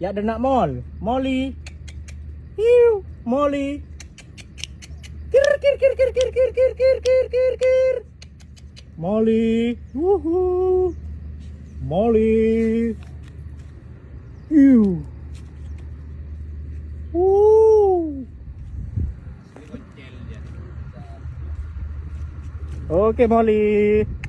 Ya ada nak mall. Molly. Hiu, Molly. Kir kir kir kir kir kir kir kir kir kir kir. Molly. Woohoo. Molly. Hiu. Oke Molly.